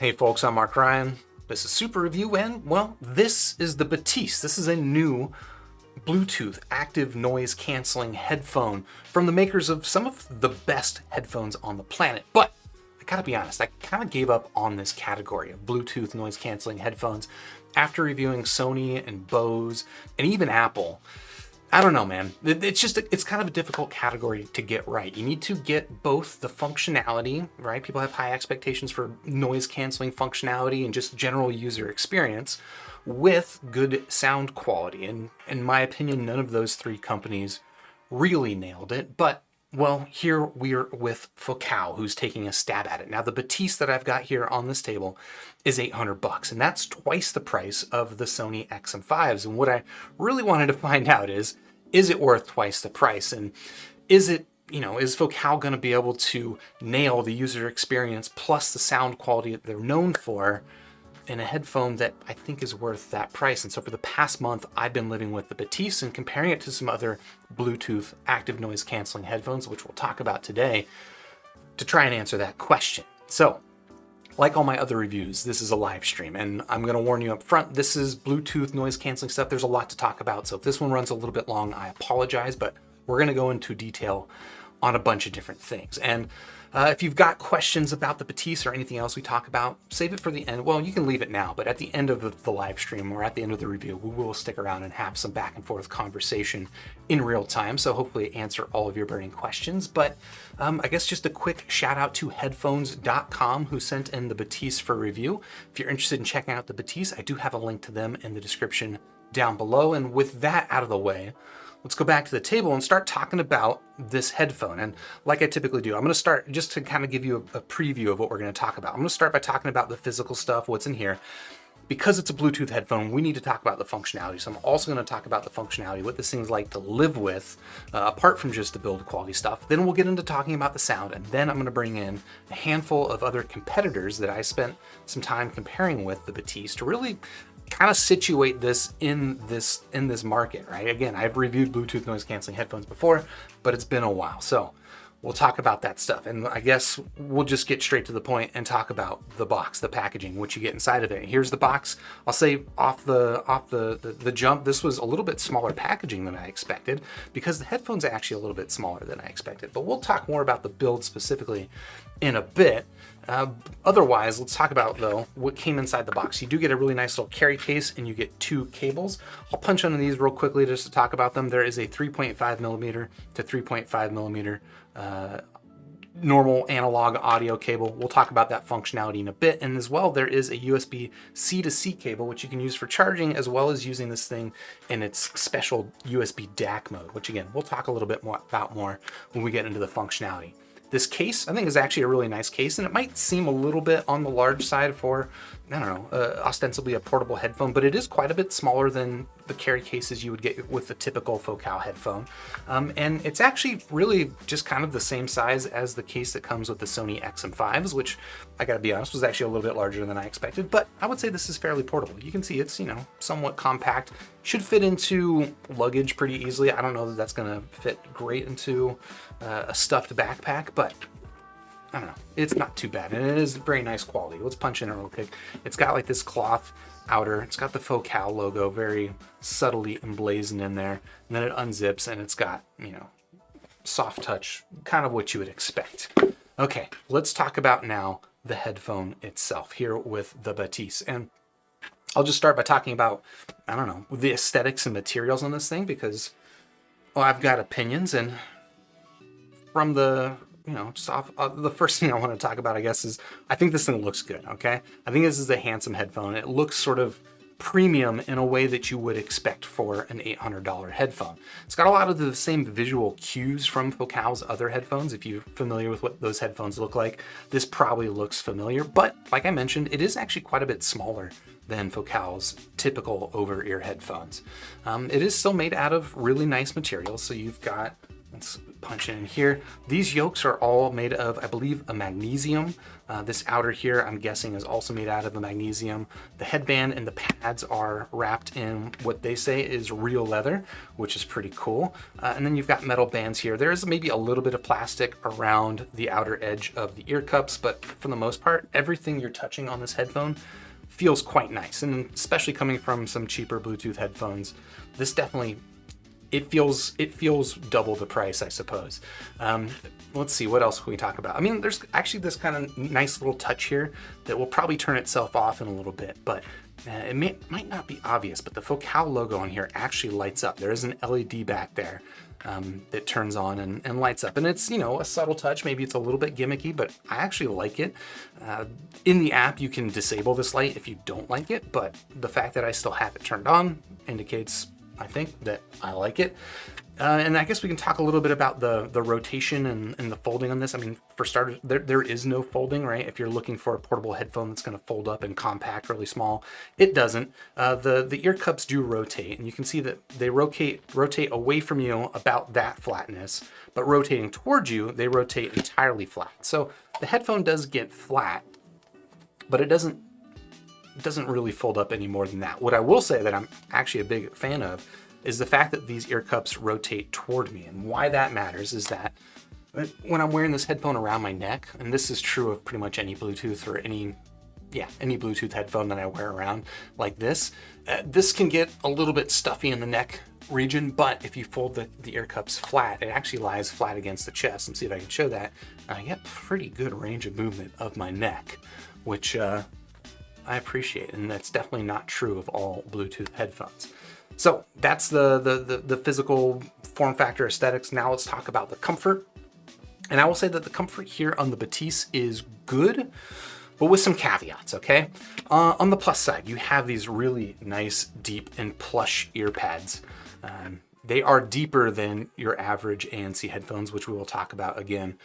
Hey folks, I'm Mark Ryan. This is Super Review, and well, this is the Bathys. This is a new Bluetooth active noise canceling headphone from the makers of some of the best headphones on the planet. But I gotta be honest, I kind of gave up on this category of Bluetooth noise canceling headphones after reviewing Sony and Bose and even Apple. I don't know, man. It's kind of a difficult category to get right. You need to get both the functionality, right? People have high expectations for noise canceling functionality and just general user experience with good sound quality. And in my opinion, none of those three companies really nailed it. But, well, here we're with Focal, who's taking a stab at it. Now, the Bathys that I've got here on this table is $800, and that's twice the price of the Sony XM5s. And what I really wanted to find out is it worth twice the price? And is Focal going to be able to nail the user experience plus the sound quality that they're known for in a headphone that I think is worth that price? And so for the past month, I've been living with the Bathys and comparing it to some other Bluetooth active noise canceling headphones, which we'll talk about today, to try and answer that question. So, like all my other reviews, this is a live stream, and I'm going to warn you up front, this is Bluetooth noise canceling stuff. There's a lot to talk about, so if this one runs a little bit long, I apologize, but we're going to go into detail on a bunch of different things. And if you've got questions about the Bathys or anything else we talk about, save it for the end. Well, you can leave it now, but at the end of the live stream or at the end of the review, we will stick around and have some back and forth conversation in real time. So hopefully answer all of your burning questions. But I guess just a quick shout out to headphones.com who sent in the Bathys for review. If you're interested in checking out the Bathys, I do have a link to them in the description down below. And with that out of the way, let's go back to the table and start talking about this headphone. And like I typically do, I'm going to start just to kind of give you a preview of what we're going to talk about. I'm going to start by talking about the physical stuff, what's in here. Because it's a Bluetooth headphone, we need to talk about the functionality. So I'm also going to talk about the functionality, what this thing's like to live with, apart from just the build quality stuff. Then we'll get into talking about the sound, and then I'm going to bring in a handful of other competitors that I spent some time comparing with the Bathys to really kind of situate this in this market, right? Again, I've reviewed Bluetooth noise canceling headphones before, but it's been a while. So we'll talk about that stuff. And I guess we'll just get straight to the point and talk about the box, the packaging, what you get inside of it. Here's the box. I'll say off the jump, this was a little bit smaller packaging than I expected because the headphones are actually a little bit smaller than I expected. But we'll talk more about the build specifically in a bit. Otherwise, let's talk about, though, what came inside the box. You do get a really nice little carry case, and you get two cables. I'll punch on these real quickly just to talk about them. There is a 3.5 millimeter to 3.5 millimeter normal analog audio cable. We'll talk about that functionality in a bit. And as well, there is a USB-C to C cable, which you can use for charging, as well as using this thing in its special USB DAC mode, which again, we'll talk a little bit more about when we get into the functionality. This case, I think, is actually a really nice case, and it might seem a little bit on the large side for, I don't know, ostensibly a portable headphone, but it is quite a bit smaller than the carry cases you would get with the typical Focal headphone. And it's actually really just kind of the same size as the case that comes with the Sony XM5s, which, I gotta be honest, was actually a little bit larger than I expected, but I would say this is fairly portable. You can see it's, somewhat compact. Should fit into luggage pretty easily. I don't know that that's gonna fit great into a stuffed backpack, but I don't know, it's not too bad, and it is very nice quality. Let's punch in it real quick. It's got like this cloth outer, it's got the Focal logo very subtly emblazoned in there, and then it unzips and it's got, soft touch, kind of what you would expect. Okay, let's talk about now the headphone itself here with the Bathys. And I'll just start by talking about, I don't know, the aesthetics and materials on this thing because, well, I've got opinions, and from the, just off, the first thing I want to talk about, I guess, is I think this thing looks good, okay? I think this is a handsome headphone. It looks sort of premium in a way that you would expect for an $800 headphone. It's got a lot of the same visual cues from Focal's other headphones. If you're familiar with what those headphones look like, this probably looks familiar, but like I mentioned, it is actually quite a bit smaller than Focal's typical over-ear headphones. It is still made out of really nice materials, so you've got Let's punch in here. These yokes are all made of, I believe, a magnesium. This outer here, I'm guessing, is also made out of a magnesium. The headband and the pads are wrapped in what they say is real leather, which is pretty cool. And then you've got metal bands here. There is maybe a little bit of plastic around the outer edge of the ear cups, but for the most part, everything you're touching on this headphone feels quite nice. And especially coming from some cheaper Bluetooth headphones, this definitely, it feels double the price, I suppose. Let's see, what else can we talk about? I mean, there's actually this kind of nice little touch here that will probably turn itself off in a little bit, but it might not be obvious, but the Focal logo on here actually lights up. There is an LED back there that turns on and lights up. And it's, you know, a subtle touch. Maybe it's a little bit gimmicky, but I actually like it. In the app, you can disable this light if you don't like it, but the fact that I still have it turned on indicates, I think, that I like it. And I guess we can talk a little bit about the rotation and the folding on this. I mean, for starters, there is no folding, right? If you're looking for a portable headphone that's going to fold up and compact, really small, it doesn't. The ear cups do rotate, and you can see that they rotate away from you about that flatness, but rotating towards you, they rotate entirely flat. So the headphone does get flat, but it doesn't really fold up any more than that. What I will say that I'm actually a big fan of is the fact that these ear cups rotate toward me. And why that matters is that when I'm wearing this headphone around my neck, and this is true of pretty much any Bluetooth or any Bluetooth headphone that I wear around like this, this can get a little bit stuffy in the neck region, but if you fold the ear cups flat, it actually lies flat against the chest. And see if I can show that. I get pretty good range of movement of my neck, which I appreciate, and that's definitely not true of all Bluetooth headphones. So that's the physical form factor aesthetics. Now let's talk about the comfort. And I will say that the comfort here on the Bathys is good, but with some caveats, okay? On the plus side, you have these really nice, deep, and plush ear pads. They are deeper than your average ANC headphones, which we will talk about again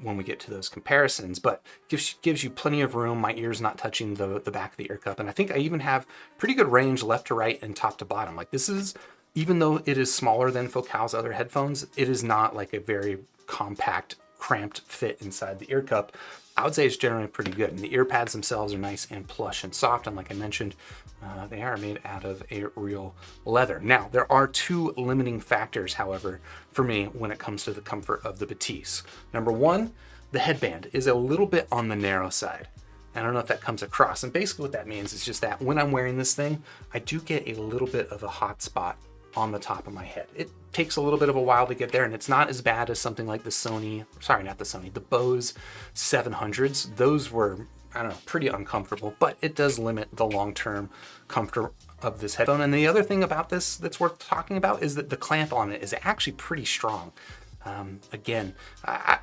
when we get to those comparisons, but gives you plenty of room. My ear's not touching the back of the ear cup, and I think I even have pretty good range left to right and top to bottom. Like, this is, even though it is smaller than Focal's other headphones, it is not like a very compact, cramped fit inside the ear cup. I would say it's generally pretty good, and the ear pads themselves are nice and plush and soft, and like I mentioned, they are made out of a real leather. Now, there are two limiting factors, however, for me when it comes to the comfort of the Bathys. Number one, the headband is a little bit on the narrow side. I don't know if that comes across, and basically what that means is just that when I'm wearing this thing, I do get a little bit of a hot spot on the top of my head. It takes a little bit of a while to get there, and it's not as bad as something like the Bose 700s. Those were, I don't know, pretty uncomfortable, but it does limit the long-term comfort of this headphone. And the other thing about this that's worth talking about is that the clamp on it is actually pretty strong. Again,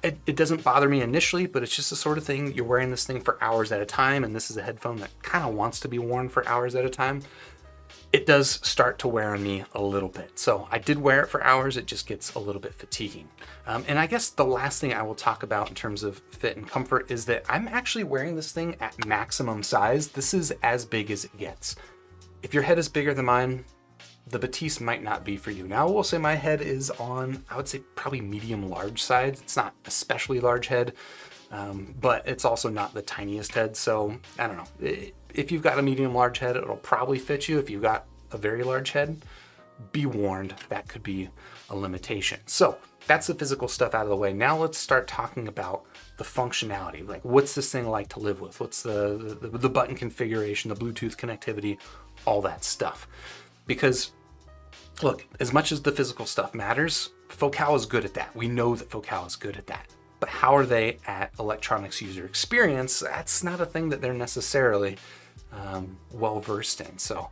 it doesn't bother me initially, but it's just the sort of thing, you're wearing this thing for hours at a time, and this is a headphone that kind of wants to be worn for hours at a time. It does start to wear on me a little bit. So I did wear it for hours, it just gets a little bit fatiguing. And I guess the last thing I will talk about in terms of fit and comfort is that I'm actually wearing this thing at maximum size. This is as big as it gets. If your head is bigger than mine, the Bathys might not be for you. Now I will say my head is on, I would say probably medium large size. It's not especially large head, but it's also not the tiniest head. So I don't know. If you've got a medium large head, it'll probably fit you. If you've got a very large head, be warned, that could be a limitation. So that's the physical stuff out of the way. Now let's start talking about the functionality. Like, what's this thing like to live with? What's the button configuration, the Bluetooth connectivity, all that stuff. Because look, as much as the physical stuff matters, Focal is good at that. We know that Focal is good at that. But how are they at electronics user experience? That's not a thing that they're necessarily well versed in. So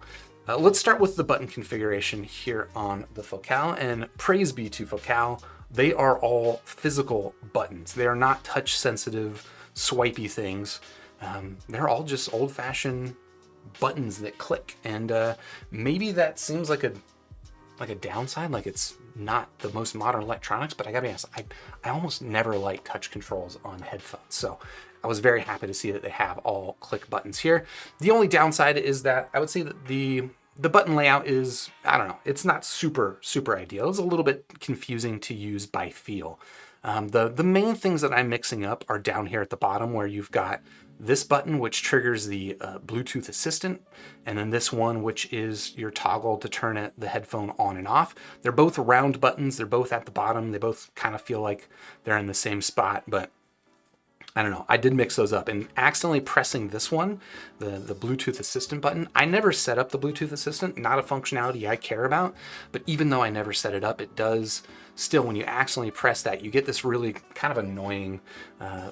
let's start with the button configuration here on the Focal, and praise be to Focal. They are all physical buttons. They are not touch sensitive, swipey things. They're all just old fashioned buttons that click. And maybe that seems like a downside, like it's not the most modern electronics, but I gotta be honest, I almost never like touch controls on headphones. So I was very happy to see that they have all click buttons here. The only downside is that I would say that the the button layout is, I don't know, it's not super ideal. It's a little bit confusing to use by feel. The main things that I'm mixing up are down here at the bottom, where you've got this button, which triggers the Bluetooth assistant, and then this one, which is your toggle to turn the headphone on and off. They're both round buttons. They're both at the bottom. They both kind of feel like they're in the same spot, but I don't know. I did mix those up, and accidentally pressing this one, the Bluetooth assistant button. I never set up the Bluetooth assistant, not a functionality I care about, but even though I never set it up, it does still, when you accidentally press that, you get this really kind of annoying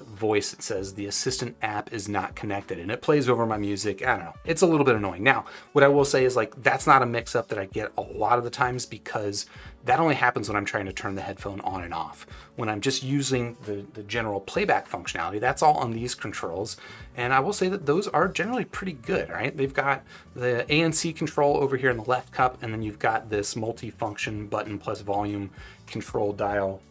voice that says the assistant app is not connected, and it plays over my music. I don't know. It's a little bit annoying. Now, what I will say is, like, that's not a mix up that I get a lot of the times, because that only happens when I'm trying to turn the headphone on and off. When I'm just using the general playback functionality, that's all on these controls. And I will say that those are generally pretty good, right? They've got the ANC control over here in the left cup, and then you've got this multi-function button plus volume control dial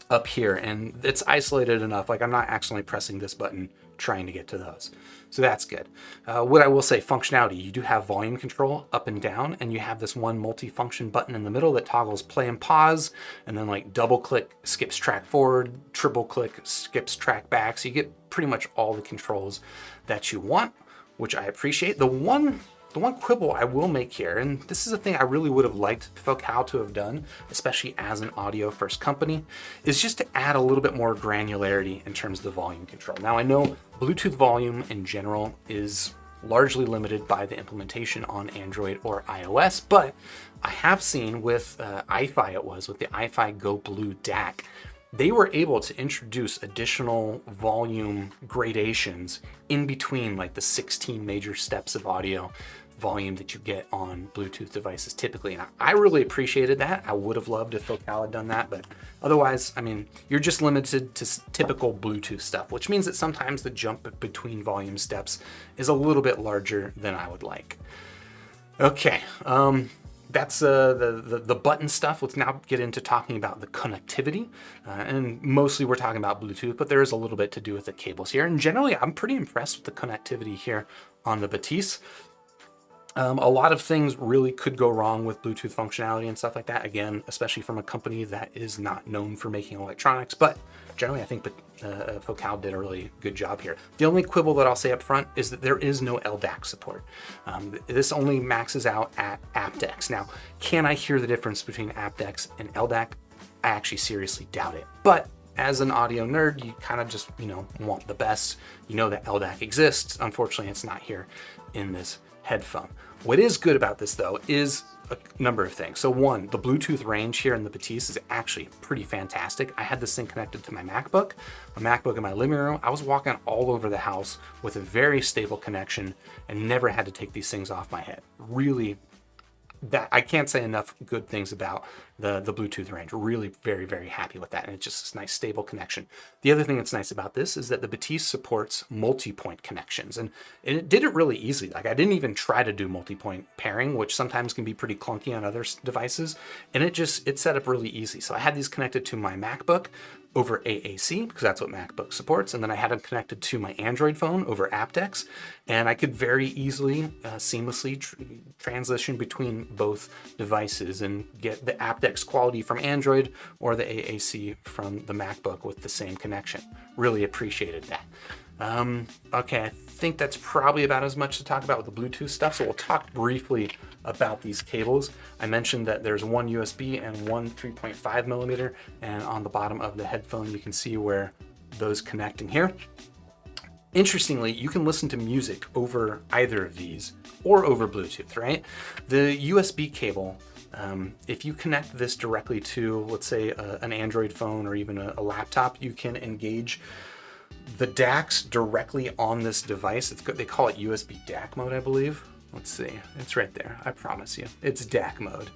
up here, and it's isolated enough. Like, I'm not accidentally pressing this button trying to get to those. So that's good. What I will say, functionality, you do have volume control up and down, and you have this one multi-function button in the middle that toggles play and pause, and then like double click skips track forward, triple click skips track back. So you get pretty much all the controls that you want, which I appreciate. The one quibble I will make here, and this is a thing I really would have liked Focal to have done, especially as an audio first company, is just to add a little bit more granularity in terms of the volume control. Now, I know Bluetooth volume in general is largely limited by the implementation on Android or iOS, but I have seen with iFi, with the iFi Go Blue DAC, they were able to introduce additional volume gradations in between like the 16 major steps of audio volume that you get on Bluetooth devices typically. And I really appreciated that. I would have loved if Focal had done that, but otherwise, I mean, you're just limited to typical Bluetooth stuff, which means that sometimes the jump between volume steps is a little bit larger than I would like. Okay, that's the button stuff. Let's now get into talking about the connectivity. And mostly we're talking about Bluetooth, but there is a little bit to do with the cables here. And generally, I'm pretty impressed with the connectivity here on the Bathys. A lot of things really could go wrong with Bluetooth functionality and stuff like that. Again, especially from a company that is not known for making electronics, but generally I think Focal did a really good job here. The only quibble that I'll say up front is that there is no LDAC support. This only maxes out at aptX. Now, can I hear the difference between aptX and LDAC? I actually seriously doubt it. But as an audio nerd, you kind of just, want the best. You know that LDAC exists. Unfortunately, it's not here in this headphone. What is good about this though is a number of things. So one, the Bluetooth range here in the Bathys is actually pretty fantastic. I had this thing connected to my MacBook in my living room. I was walking all over the house with a very stable connection and never had to take these things off my head. Really, that I can't say enough good things about the Bluetooth range. Really very, very happy with that. And it's just this nice stable connection. The other thing that's nice about this is that the Bathys supports multi-point connections, and it did it really easily. Like, I didn't even try to do multi-point pairing, which sometimes can be pretty clunky on other devices. And it's set up really easy. So I had these connected to my MacBook over AAC, because that's what MacBook supports. And then I had them connected to my Android phone over aptX, and I could very easily, seamlessly transition between both devices and get the aptX quality from Android or the AAC from the MacBook with the same connection. Really appreciated that. Okay, I think that's probably about as much to talk about with the Bluetooth stuff. So we'll talk briefly about these cables. I mentioned that there's one USB and one 3.5 millimeter, and on the bottom of the headphone, you can see where those connect in here. Interestingly, you can listen to music over either of these or over Bluetooth, right? The USB cable, if you connect this directly to, let's say, an Android phone or even a laptop, you can engage the DACs directly on this device. They call it USB DAC mode, I believe. Let's see, it's right there. I promise you, it's DAC mode.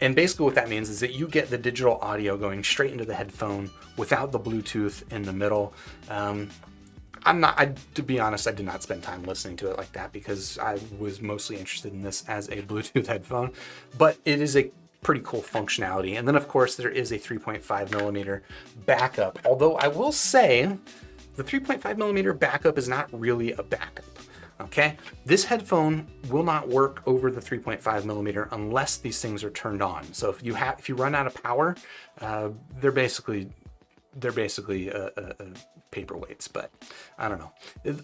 And basically what that means is that you get the digital audio going straight into the headphone without the Bluetooth in the middle. To be honest, I did not spend time listening to it like that because I was mostly interested in this as a Bluetooth headphone, but it is a pretty cool functionality. And then of course there is a 3.5 millimeter backup, although I will say the 3.5 millimeter backup is not really a backup. Okay, this headphone will not work over the 3.5 millimeter unless these things are turned on. So if you run out of power, they're basically paperweights, but I don't know.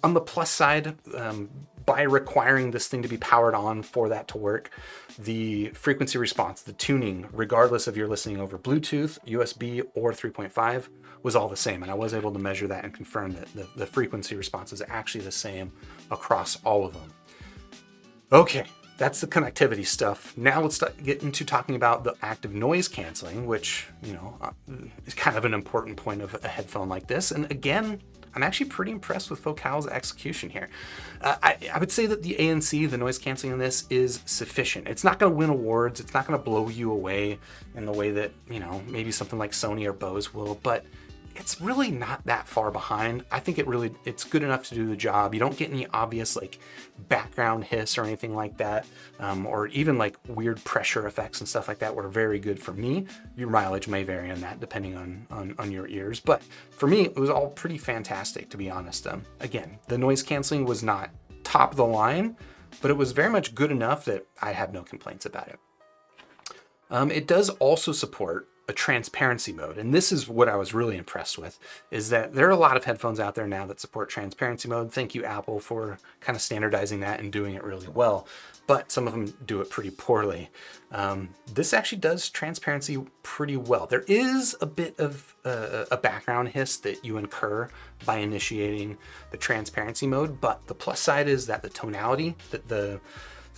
On the plus side, by requiring this thing to be powered on for that to work, the frequency response, the tuning, regardless of you're listening over Bluetooth, USB, or 3.5, was all the same. And I was able to measure that and confirm that the frequency response is actually the same across all of them. Okay, that's the connectivity stuff. Now let's get into talking about the active noise canceling, which, is kind of an important point of a headphone like this. And again, I'm actually pretty impressed with Focal's execution here. I would say that the ANC, the noise canceling in this, is sufficient. It's not going to win awards. It's not going to blow you away in the way that, maybe something like Sony or Bose will, but it's really not that far behind. I think it's good enough to do the job. You don't get any obvious like background hiss or anything like that, or even like weird pressure effects and stuff like that were very good for me. Your mileage may vary on that depending on your ears, but for me, it was all pretty fantastic, to be honest. Again, the noise canceling was not top of the line, but it was very much good enough that I have no complaints about it. It does also support a transparency mode. And this is what I was really impressed with, is that there are a lot of headphones out there now that support transparency mode. Thank you, Apple, for kind of standardizing that and doing it really well. But some of them do it pretty poorly. This actually does transparency pretty well. There is a bit of a background hiss that you incur by initiating the transparency mode, but the plus side is that the tonality,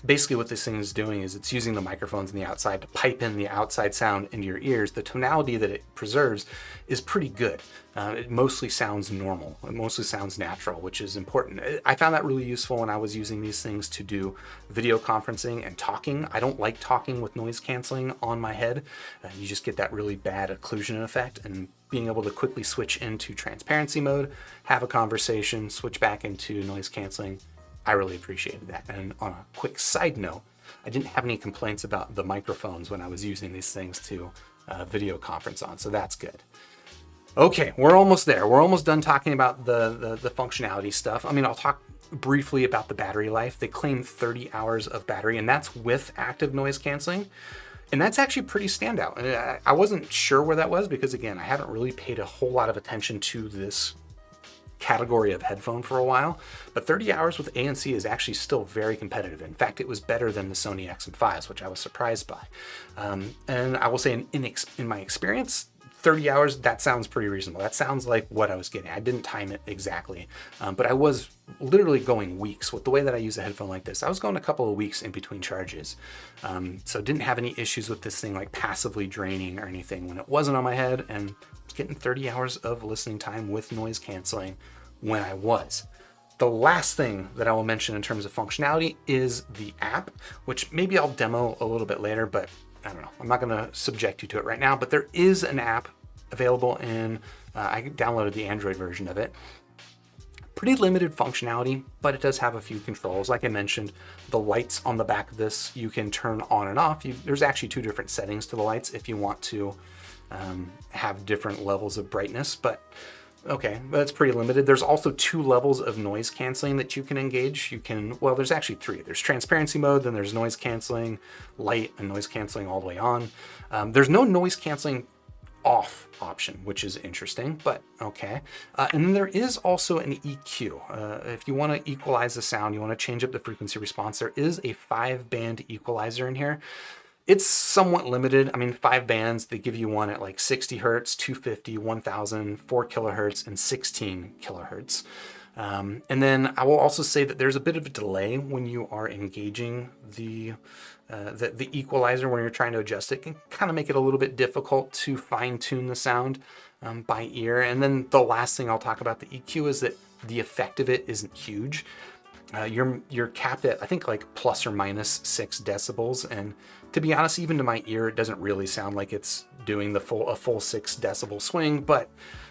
basically what this thing is doing is it's using the microphones on the outside to pipe in the outside sound into your ears. The tonality that it preserves is pretty good. It mostly sounds normal. It mostly sounds natural, which is important. I found that really useful when I was using these things to do video conferencing and talking. I don't like talking with noise canceling on my head. You just get that really bad occlusion effect, and being able to quickly switch into transparency mode, have a conversation, switch back into noise canceling, I really appreciated that. And on a quick side note, I didn't have any complaints about the microphones when I was using these things to video conference on, so that's good. Okay, we're almost there. We're almost done talking about the functionality stuff. I mean, I'll talk briefly about the battery life. They claim 30 hours of battery, and that's with active noise canceling. And that's actually pretty standout. I wasn't sure where that was because, again, I haven't really paid a whole lot of attention to this category of headphone for a while, but 30 hours with ANC is actually still very competitive. In fact, it was better than the Sony XM5s, which I was surprised by. And I will say in my experience, 30 hours, that sounds pretty reasonable. That sounds like what I was getting. I didn't time it exactly, but I was literally going weeks. With the way that I use a headphone like this, I was going a couple of weeks in between charges. So didn't have any issues with this thing like passively draining or anything when it wasn't on my head, and I was getting 30 hours of listening time with noise canceling when I was. The last thing that I will mention in terms of functionality is the app, which maybe I'll demo a little bit later, but I don't know. I'm not going to subject you to it right now, but there is an app available in, I downloaded the Android version of it. Pretty limited functionality, but it does have a few controls. Like I mentioned, the lights on the back of this, you can turn on and off. There's actually two different settings to the lights if you want to have different levels of brightness, but okay, that's pretty limited. There's also 2 levels of noise canceling that you can engage. Well, there's actually 3. There's transparency mode, then there's noise canceling, light, and noise canceling all the way on. There's no noise canceling off option, which is interesting, but okay. And then there is also an EQ. If you want to equalize the sound, you want to change up the frequency response, there is a 5-band equalizer in here. It's somewhat limited. I mean, 5 bands, they give you one at like 60 hertz, 250, 1000, 4 kilohertz, and 16 kilohertz. And then I will also say that there's a bit of a delay when you are engaging the equalizer when you're trying to adjust it. It can kind of make it a little bit difficult to fine tune the sound by ear. And then the last thing I'll talk about the EQ is that the effect of it isn't huge. You're capped at, I think, like plus or minus 6 decibels. And to be honest, even to my ear, it doesn't really sound like it's doing a full 6 decibel swing, but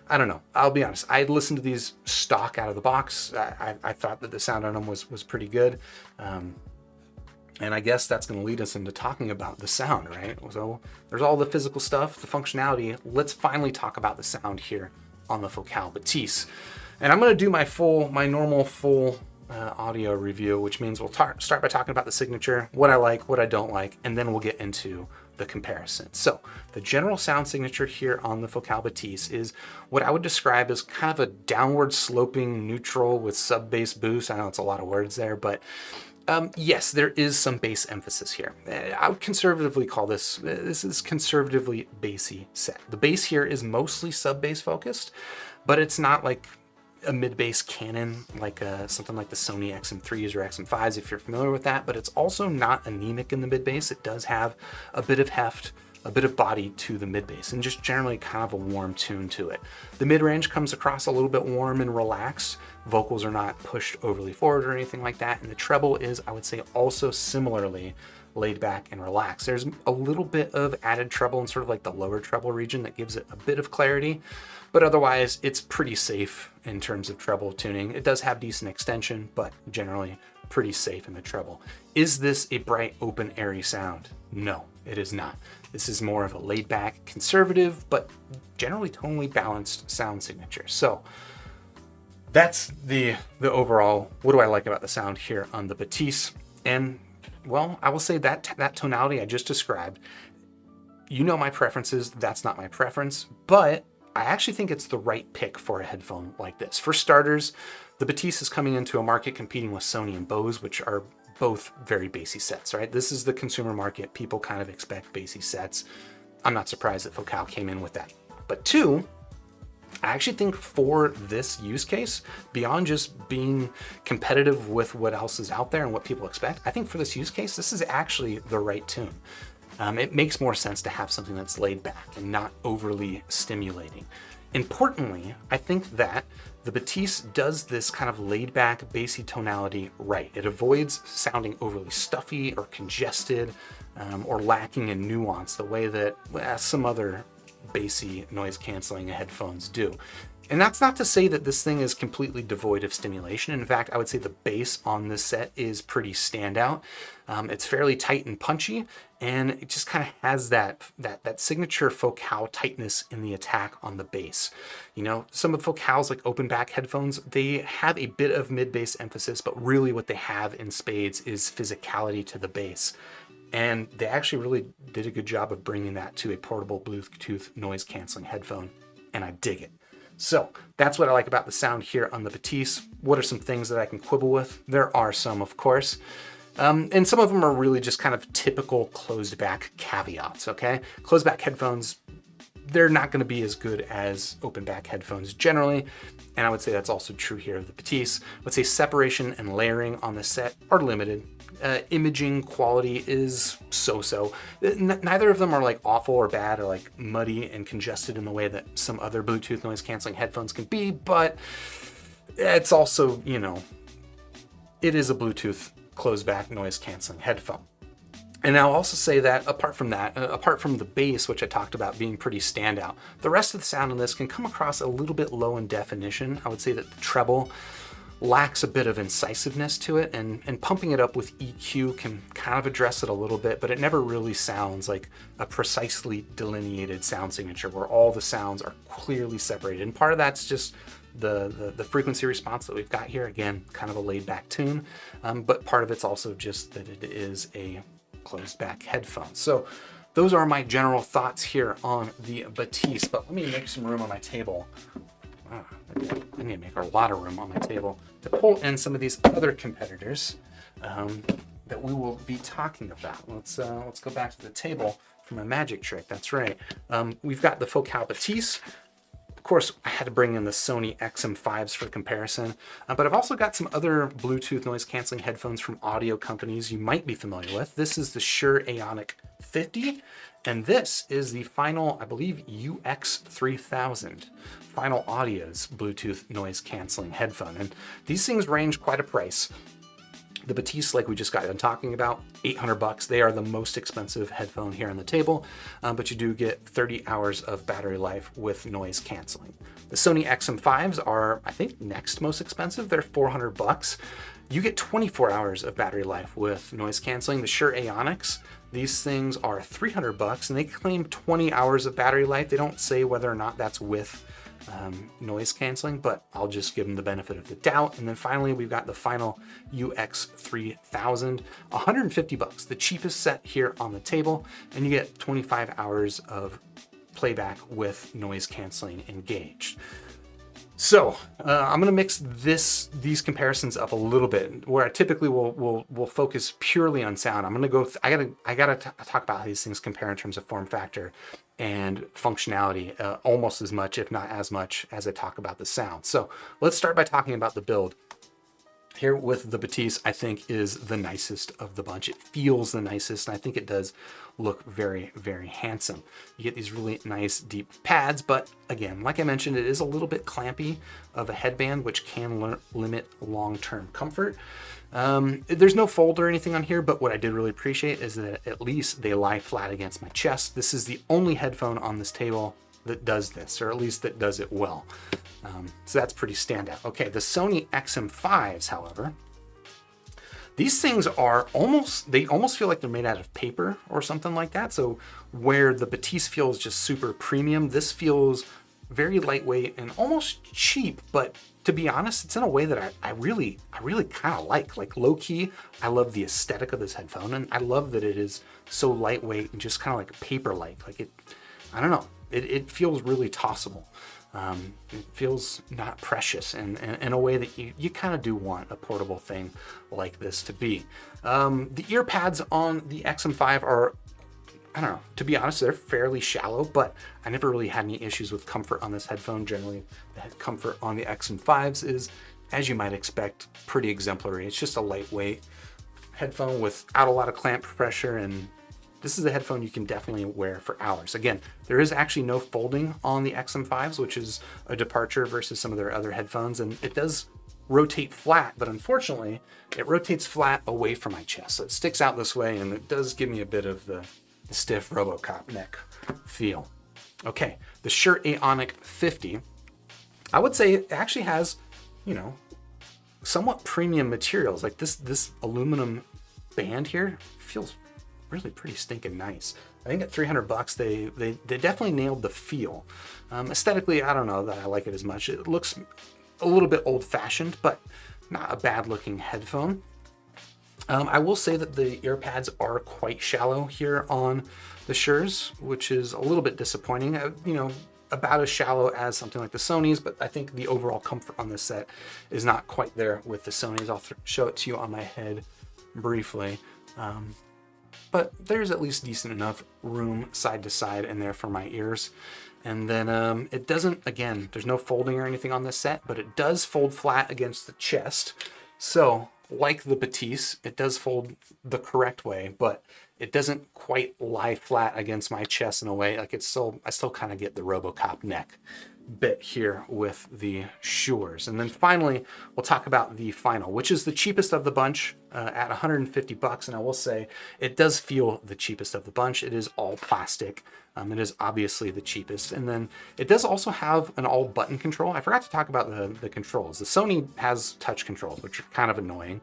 I don't know. I'll be honest. I listened to these stock out of the box. I thought that the sound on them was pretty good. And I guess that's going to lead us into talking about the sound, right? So there's all the physical stuff, the functionality. Let's finally talk about the sound here on the Focal Bathys. And I'm going to do my normal full audio review, which means we'll start by talking about the signature, what I like, what I don't like, and then we'll get into the comparison. So the general sound signature here on the Focal Bathys is what I would describe as kind of a downward sloping neutral with sub-bass boost. I know it's a lot of words there, but yes, there is some bass emphasis here. I would conservatively call this is conservatively bassy set. The bass here is mostly sub-bass focused, but it's not like a mid-bass cannon like something like the Sony XM3s or XM5s if you're familiar with that, but it's also not anemic in the mid-bass. It does have a bit of heft, a bit of body to the mid-bass, and just generally kind of a warm tune to it. The mid-range comes across a little bit warm and relaxed. Vocals are not pushed overly forward or anything like that, and the treble is, I would say, also similarly laid back and relaxed. There's a little bit of added treble in sort of like the lower treble region that gives it a bit of clarity, but otherwise it's pretty safe in terms of treble tuning. It does have decent extension, but generally pretty safe in the treble. Is this a bright, open, airy sound? No, it is not. This is more of a laid back, conservative, but generally tonally balanced sound signature. So that's the overall, what do I like about the sound here on the Bathys? And well, I will say that that tonality I just described, you know my preferences, that's not my preference, but I actually think it's the right pick for a headphone like this. For starters, the Bathys is coming into a market competing with Sony and Bose, which are both very bassy sets, right? This is the consumer market. People kind of expect bassy sets. I'm not surprised that Focal came in with that. But two, I actually think for this use case, beyond just being competitive with what else is out there and what people expect, I think for this use case, this is actually the right tune. It makes more sense to have something that's laid back and not overly stimulating. Importantly, I think that the Bathys does this kind of laid back bassy tonality right. It avoids sounding overly stuffy or congested or lacking in nuance the way that some other bassy noise canceling headphones do. And that's not to say that this thing is completely devoid of stimulation. In fact, I would say the bass on this set is pretty standout. It's fairly tight and punchy, and it just kind of has that signature Focal tightness in the attack on the bass. You know, some of Focal's like open back headphones, they have a bit of mid-bass emphasis, but really what they have in spades is physicality to the bass. And they actually really did a good job of bringing that to a portable Bluetooth noise canceling headphone, and I dig it. So that's what I like about the sound here on the Bathys. What are some things that I can quibble with? There are some, of course. And some of them are really just kind of typical closed back caveats, okay? Closed back headphones, they're not gonna be as good as open back headphones generally. And I would say that's also true here of the Bathys. I would say separation and layering on the set are limited. Imaging quality is so-so. Neither of them are like awful or bad or like muddy and congested in the way that some other Bluetooth noise canceling headphones can be, but it's also, you know, it is a Bluetooth closed back noise canceling headphone. And I'll also say that apart from the bass, which I talked about being pretty standout, the rest of the sound on this can come across a little bit low in definition. I would say that the treble lacks a bit of incisiveness to it, and pumping it up with EQ can kind of address it a little bit, but it never really sounds like a precisely delineated sound signature where all the sounds are clearly separated. And part of that's just the frequency response that we've got here. Again, kind of a laid back tune, but part of it's also just that it is a closed back headphone. So those are my general thoughts here on the Bathys, but let me make some room on my table. I need to make a lot of room on my table to pull in some of these other competitors that we will be talking about. Let's go back to the table for my magic trick. That's right. We've got the Focal Bathys. Of course, I had to bring in the Sony XM5s for comparison, but I've also got some other Bluetooth noise canceling headphones from audio companies you might be familiar with. This is the Shure Aonic 50, and this is the Final, I believe, UX3000, Final Audio's Bluetooth noise canceling headphone. And these things range quite a price. The Bathys, like we just got done talking about, $800. They are the most expensive headphone here on the table, but you do get 30 hours of battery life with noise canceling. The Sony XM5s are, I think, next most expensive. They're $400. You get 24 hours of battery life with noise canceling. The Shure Aonics, these things are $300, and they claim 20 hours of battery life. They don't say whether or not that's with noise canceling, but I'll just give them the benefit of the doubt. And then finally, we've got the final UX3000, 150 bucks, the cheapest set here on the table, and you get 25 hours of playback with noise canceling engaged. So I'm gonna mix these comparisons up a little bit. Where I typically will focus purely on sound, I'm gonna go. I gotta talk about how these things compare in terms of form factor and functionality, almost as much, if not as much, as I talk about the sound. So let's start by talking about the build. Here with the Bathys, I think is the nicest of the bunch. It feels the nicest, and I think it does look very, very handsome. You get these really nice deep pads, but again, like I mentioned, it is a little bit clampy of a headband, which can limit long-term comfort. There's no fold or anything on here, but what I did really appreciate is that at least they lie flat against my chest. This is the only headphone on this table that does this, or at least that does it well. So that's pretty standout. Okay, the Sony XM5s, however, these things are almost feel like they're made out of paper or something like that. So where the Bathys feels just super premium, this feels very lightweight and almost cheap, but to be honest, it's in a way that I really kind of like low key. I love the aesthetic of this headphone, and I love that it is so lightweight and just kind of like paper-like. Like I don't know, it feels really tossable. It feels not precious, and in a way that you kind of do want a portable thing like this to be. The ear pads on the XM5 are, I don't know, to be honest, they're fairly shallow, but I never really had any issues with comfort on this headphone. Generally, the comfort on the XM5s is, as you might expect, pretty exemplary. It's just a lightweight headphone without a lot of clamp pressure, and this is a headphone you can definitely wear for hours. Again, there is actually no folding on the XM5s, which is a departure versus some of their other headphones, and it does rotate flat, but unfortunately, it rotates flat away from my chest. So it sticks out this way, and it does give me a bit of the stiff RoboCop neck feel. Okay, the Shure Aonic 50, I would say it actually has, you know, somewhat premium materials. Like this aluminum band here feels really pretty stinking nice. I think at 300 bucks, they definitely nailed the feel. Aesthetically, I don't know that I like it as much. It looks a little bit old-fashioned, but not a bad-looking headphone. I will say that the ear pads are quite shallow here on the Shures, which is a little bit disappointing. You know, about as shallow as something like the Sonys, but I think the overall comfort on this set is not quite there with the Sonys. I'll show it to you on my head briefly. But there's at least decent enough room side to side in there for my ears. And then it doesn't, again, there's no folding or anything on this set, but it does fold flat against the chest. So like the Bathys, it does fold the correct way, but it doesn't quite lie flat against my chest in a way. Like I still kind of get the RoboCop neck bit here with the Shures. And then finally, we'll talk about the Final, which is the cheapest of the bunch at 150 bucks. And I will say it does feel the cheapest of the bunch. It is all plastic. It is obviously the cheapest. And then it does also have an all button control. I forgot to talk about the controls. The Sony has touch controls, which are kind of annoying.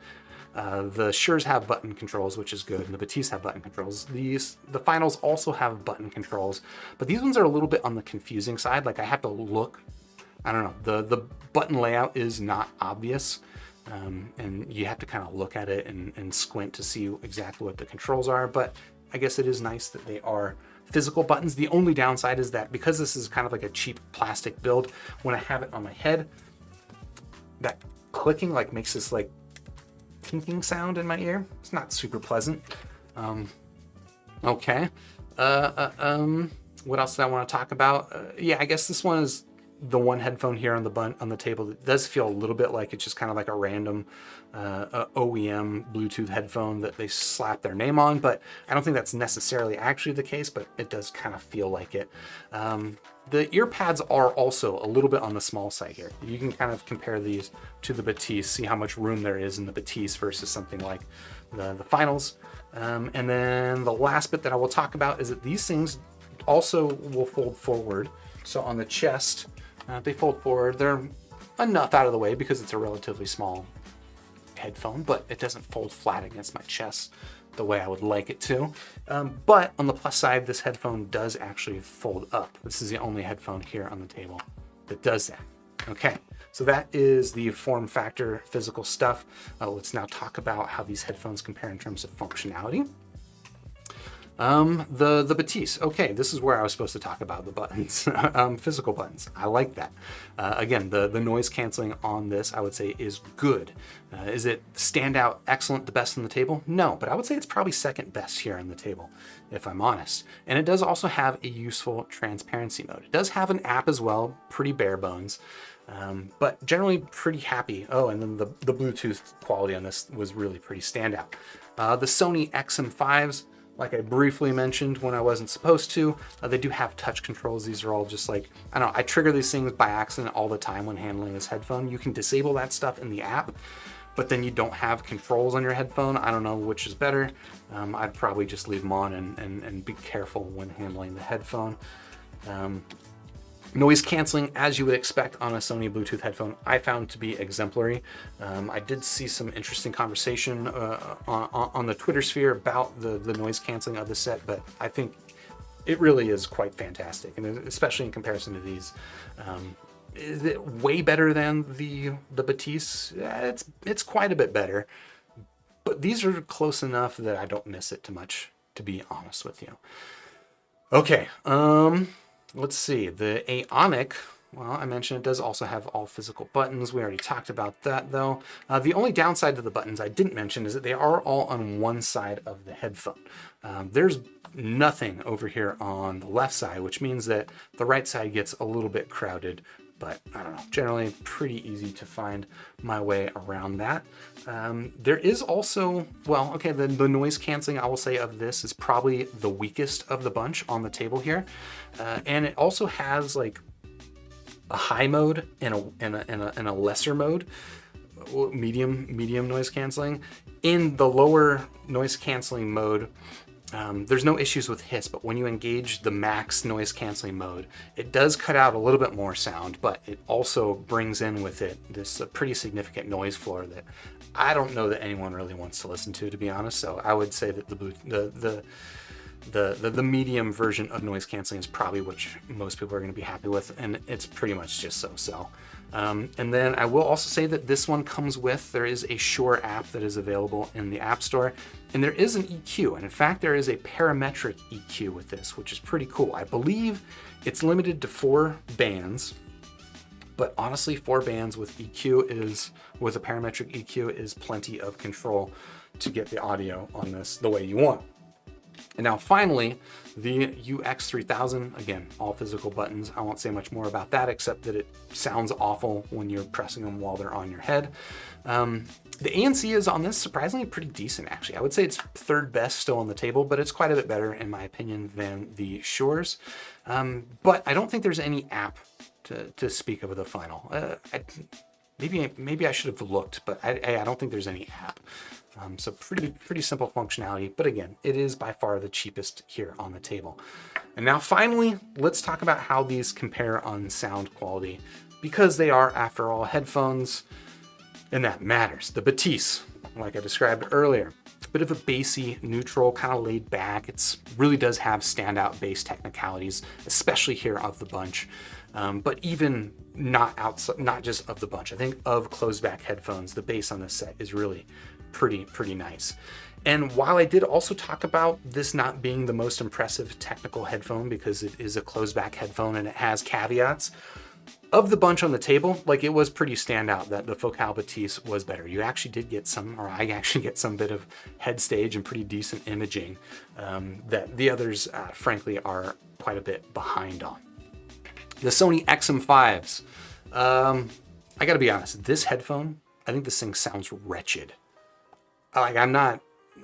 The Shures have button controls, which is good, and the Bathys have button controls. The Finals also have button controls, but these ones are a little bit on the confusing side. Like I have to look, I don't know, the button layout is not obvious, and you have to kind of look at it and squint to see exactly what the controls are, but I guess it is nice that they are physical buttons. The only downside is that because this is kind of like a cheap plastic build, when I have it on my head, that clicking like makes this like tinking sound in my ear. It's not super pleasant. Okay. What else did I want to talk about? Yeah, I guess this one is the one headphone here on the table that does feel a little bit like it's just kind of like a random OEM Bluetooth headphone that they slap their name on, but I don't think that's necessarily actually the case, but it does kind of feel like it. The ear pads are also a little bit on the small side here. You can kind of compare these to the Bathys, see how much room there is in the Bathys versus something like the Finals. And then the last bit that I will talk about is that these things also will fold forward. So on the chest, they fold forward. They're enough out of the way because it's a relatively small headphone, but it doesn't fold flat against my chest the way I would like it to. But on the plus side, this headphone does actually fold up. This is the only headphone here on the table that does that. Okay, so that is the form factor physical stuff. Let's now talk about how these headphones compare in terms of functionality. The Bathys. Okay, this is where I was supposed to talk about the buttons, physical buttons. I like that. Again, the noise canceling on this, I would say, is good. Is it standout, excellent, the best on the table? No, but I would say it's probably second best here on the table, if I'm honest. And it does also have a useful transparency mode. It does have an app as well, pretty bare bones, but generally pretty happy. Oh, and then the Bluetooth quality on this was really pretty standout. The Sony XM5s, like I briefly mentioned when I wasn't supposed to, they do have touch controls. These are all just like, I don't know, I trigger these things by accident all the time when handling this headphone. You can disable that stuff in the app, but then you don't have controls on your headphone. I don't know which is better. I'd probably just leave them on and be careful when handling the headphone. Noise canceling, as you would expect on a Sony Bluetooth headphone, I found to be exemplary. I did see some interesting conversation on the Twitter sphere about the noise canceling of the set, but I think it really is quite fantastic, and especially in comparison to these. Is it way better than the Bathys? Yeah, it's quite a bit better, but these are close enough that I don't miss it too much, to be honest with you. Okay, let's see, the Aonic, well, I mentioned it does also have all physical buttons. We already talked about that though. The only downside to the buttons I didn't mention is that they are all on one side of the headphone. There's nothing over here on the left side, which means that the right side gets a little bit crowded, but I don't know, generally pretty easy to find my way around that. There is also, well, okay, the noise canceling, I will say, of this is probably the weakest of the bunch on the table here. And it also has like a high mode and a lesser mode, medium noise canceling. In the lower noise canceling mode, there's no issues with hiss, but when you engage the max noise canceling mode, it does cut out a little bit more sound, but it also brings in with it this pretty significant noise floor that I don't know that anyone really wants to listen to be honest. So I would say that the medium version of noise canceling is probably what most people are going to be happy with, and it's pretty much just so. And then I will also say that this one comes with, there is a Shure app that is available in the App Store, and there is an EQ, and in fact there is a parametric EQ with this, which is pretty cool. I believe it's limited to 4 bands, but honestly 4 bands with EQ with a parametric EQ is plenty of control to get the audio on this the way you want. And now finally, the UX3000, again, all physical buttons. I won't say much more about that except that it sounds awful when you're pressing them while they're on your head. The ANC is on this surprisingly pretty decent, actually. I would say it's third best still on the table, but it's quite a bit better, in my opinion, than the Shures. But I don't think there's any app to speak of the final. Maybe I should have looked, but I don't think there's any app. So pretty simple functionality, but again, it is by far the cheapest here on the table. And now finally, let's talk about how these compare on sound quality, because they are, after all, headphones, and that matters. The Bathys, like I described earlier, it's a bit of a bassy, neutral, kind of laid back. It really does have standout bass technicalities, especially here of the bunch. But even not just of the bunch. I think of closed back headphones, the bass on this set is really pretty nice. And while I did also talk about this not being the most impressive technical headphone because it is a closed back headphone and it has caveats, of the bunch on the table, like, it was pretty standout that the Focal Bathys was better. You actually did get I actually get some bit of head stage and pretty decent imaging that the others frankly are quite a bit behind on. The Sony XM5s, I gotta be honest, this headphone, I think this thing sounds wretched. Like,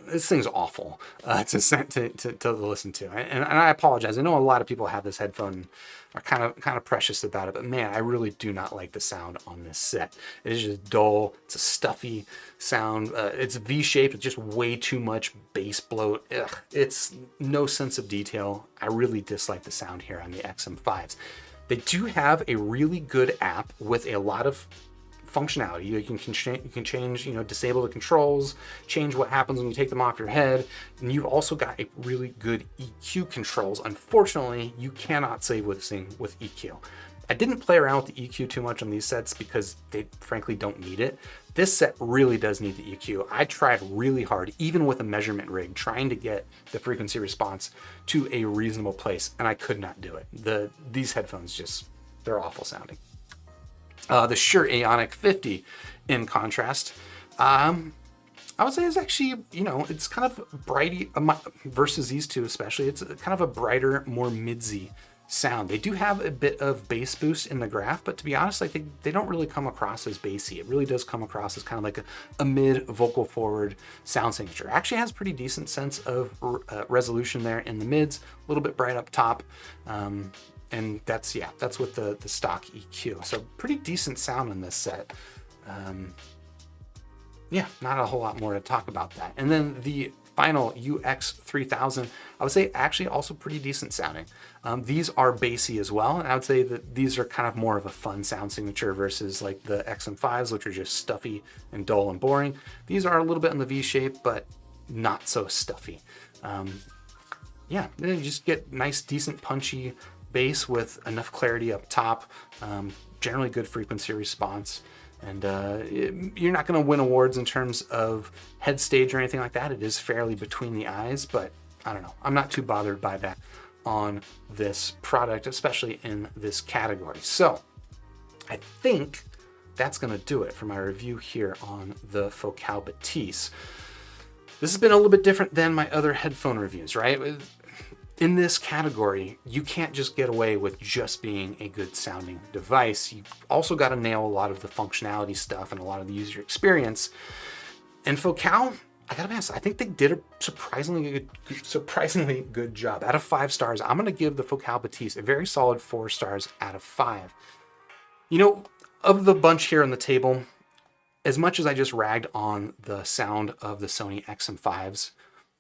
this thing's awful to listen to. And I apologize. I know a lot of people have this headphone, are kind of precious about it, but man, I really do not like the sound on this set. It is just dull. It's a stuffy sound. It's V-shaped with just way too much bass bloat. Ugh, it's no sense of detail. I really dislike the sound here on the XM5s. They do have a really good app with a lot of functionality. You can change, disable the controls, change what happens when you take them off your head, and you've also got a really good EQ controls. Unfortunately, you cannot save with this thing with EQ. I didn't play around with the EQ too much on these sets because they frankly don't need it. This set really does need the EQ. I tried really hard, even with a measurement rig, trying to get the frequency response to a reasonable place, and I could not do it. These headphones just, they're awful sounding. The Shure Aonic 50, in contrast, I would say is actually, you know, it's kind of brighty versus these two especially. It's kind of a brighter, more midsy sound. They do have a bit of bass boost in the graph, but to be honest, I think they don't really come across as bassy. It really does come across as kind of like a mid vocal forward sound signature. It actually has pretty decent sense of resolution there in the mids, a little bit bright up top. And that's with the stock EQ. So pretty decent sound in this set. Yeah, not a whole lot more to talk about that. And then the final UX3000, I would say actually also pretty decent sounding. These are bassy as well, and I would say that these are kind of more of a fun sound signature versus like the XM5s, which are just stuffy and dull and boring. These are a little bit in the V shape, but not so stuffy. Yeah, then you just get nice, decent, punchy bass with enough clarity up top, generally good frequency response. And you're not going to win awards in terms of head stage or anything like that. It is fairly between the eyes, but I don't know. I'm not too bothered by that on this product, especially in this category. So I think that's going to do it for my review here on the Focal Bathys. This has been a little bit different than my other headphone reviews, right? In this category, you can't just get away with just being a good sounding device. You also got to nail a lot of the functionality stuff and a lot of the user experience. And Focal, I gotta be honest, I think they did a surprisingly good job. Out of 5 stars, I'm gonna give the Focal Bathys a very solid 4 stars out of 5. You know, of the bunch here on the table, as much as I just ragged on the sound of the Sony XM5s,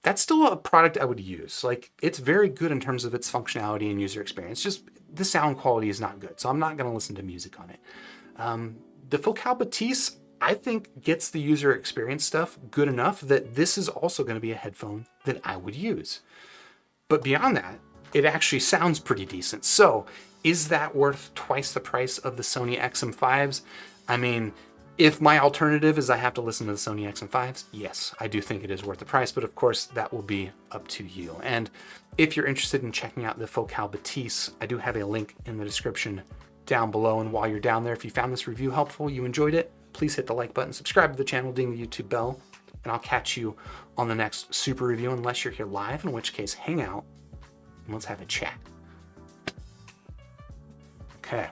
that's still a product I would use. Like, it's very good in terms of its functionality and user experience. Just the sound quality is not good, so I'm not going to listen to music on it. The Focal Bathys, I think, gets the user experience stuff good enough that this is also going to be a headphone that I would use. But beyond that, it actually sounds pretty decent. So, is that worth twice the price of the Sony XM5s? I mean, if my alternative is I have to listen to the Sony XM5s, yes, I do think it is worth the price, but of course that will be up to you. And if you're interested in checking out the Focal Bathys, I do have a link in the description down below. And while you're down there, if you found this review helpful, you enjoyed it, please hit the like button, subscribe to the channel, ding the YouTube bell, and I'll catch you on the next super review, unless you're here live, in which case hang out and let's have a chat. Okay.